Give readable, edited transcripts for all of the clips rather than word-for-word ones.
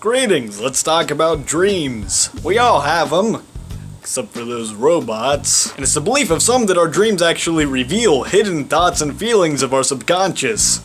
Greetings, let's talk about dreams. We all have them, except for those robots. And it's the belief of some that our dreams actually reveal hidden thoughts and feelings of our subconscious.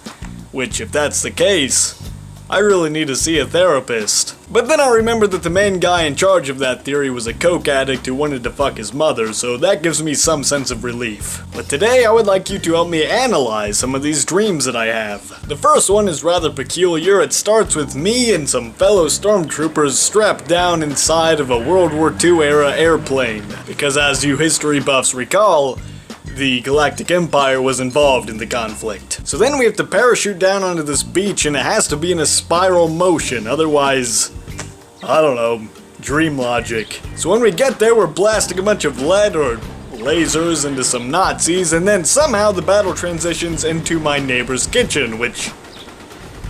Which, if that's the case, I really need to see a therapist. But then I remembered that the main guy in charge of that theory was a coke addict who wanted to fuck his mother, so that gives me some sense of relief. But today I would like you to help me analyze some of these dreams that I have. The first one is rather peculiar. It starts with me and some fellow stormtroopers strapped down inside of a World War II era airplane. Because as you history buffs recall, the Galactic Empire was involved in the conflict. So then we have to parachute down onto this beach, and it has to be in a spiral motion, otherwise, I don't know, dream logic. So when we get there, we're blasting a bunch of lead or lasers into some Nazis, and then somehow the battle transitions into my neighbor's kitchen, which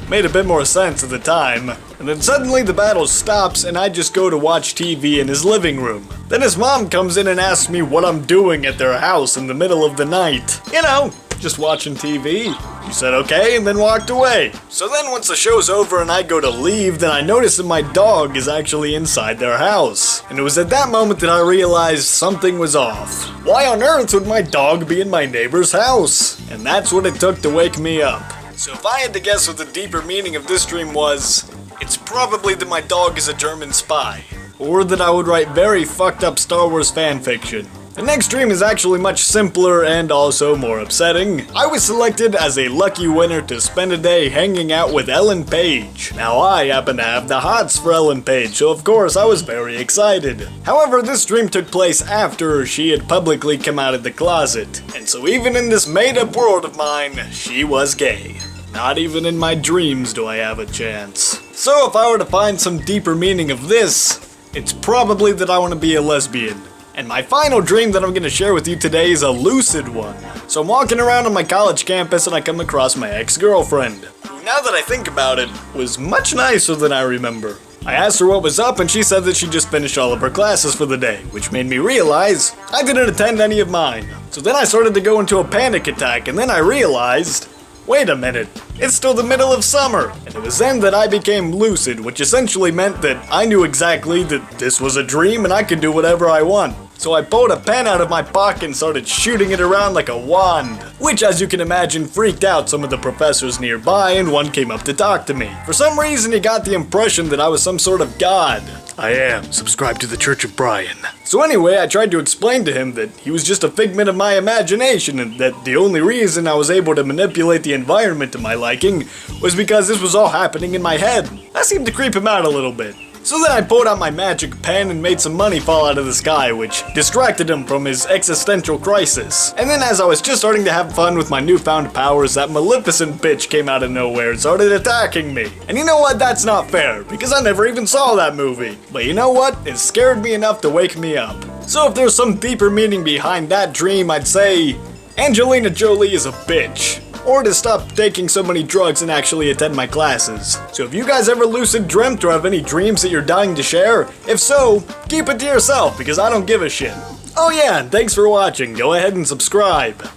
made a bit more sense at the time. And then suddenly the battle stops and I just go to watch TV in his living room. Then his mom comes in and asks me what I'm doing at their house in the middle of the night. You know, just watching TV. She said okay and then walked away. So then once the show's over and I go to leave, then I notice that my dog is actually inside their house. And it was at that moment that I realized something was off. Why on earth would my dog be in my neighbor's house? And that's what it took to wake me up. So if I had to guess what the deeper meaning of this dream was, it's probably that my dog is a German spy. Or that I would write very fucked up Star Wars fanfiction. The next dream is actually much simpler and also more upsetting. I was selected as a lucky winner to spend a day hanging out with Ellen Page. Now I happen to have the hots for Ellen Page, so of course I was very excited. However, this dream took place after she had publicly come out of the closet. And so even in this made-up world of mine, she was gay. Not even in my dreams do I have a chance. So if I were to find some deeper meaning of this, it's probably that I want to be a lesbian. And my final dream that I'm going to share with you today is a lucid one. So I'm walking around on my college campus and I come across my ex-girlfriend, who, now that I think about it, was much nicer than I remember. I asked her what was up and she said that she just finished all of her classes for the day, which made me realize I didn't attend any of mine. So then I started to go into a panic attack, and then I realized, wait a minute, it's still the middle of summer. And it was then that I became lucid, which essentially meant that I knew exactly that this was a dream and I could do whatever I want. So I pulled a pen out of my pocket and started shooting it around like a wand, which, as you can imagine, freaked out some of the professors nearby, and one came up to talk to me. For some reason, he got the impression that I was some sort of god. I am subscribed to the Church of Bryan. So anyway, I tried to explain to him that he was just a figment of my imagination, and that the only reason I was able to manipulate the environment to my liking was because this was all happening in my head. That seemed to creep him out a little bit. So then I pulled out my magic pen and made some money fall out of the sky, which distracted him from his existential crisis. And then as I was just starting to have fun with my newfound powers, that Maleficent bitch came out of nowhere and started attacking me. And you know what? That's not fair, because I never even saw that movie. But you know what? It scared me enough to wake me up. So if there's some deeper meaning behind that dream, I'd say Angelina Jolie is a bitch. Or to stop taking so many drugs and actually attend my classes. So if you guys ever lucid dreamt or have any dreams that you're dying to share, if so, keep it to yourself because I don't give a shit. Oh yeah, and thanks for watching. Go ahead and subscribe.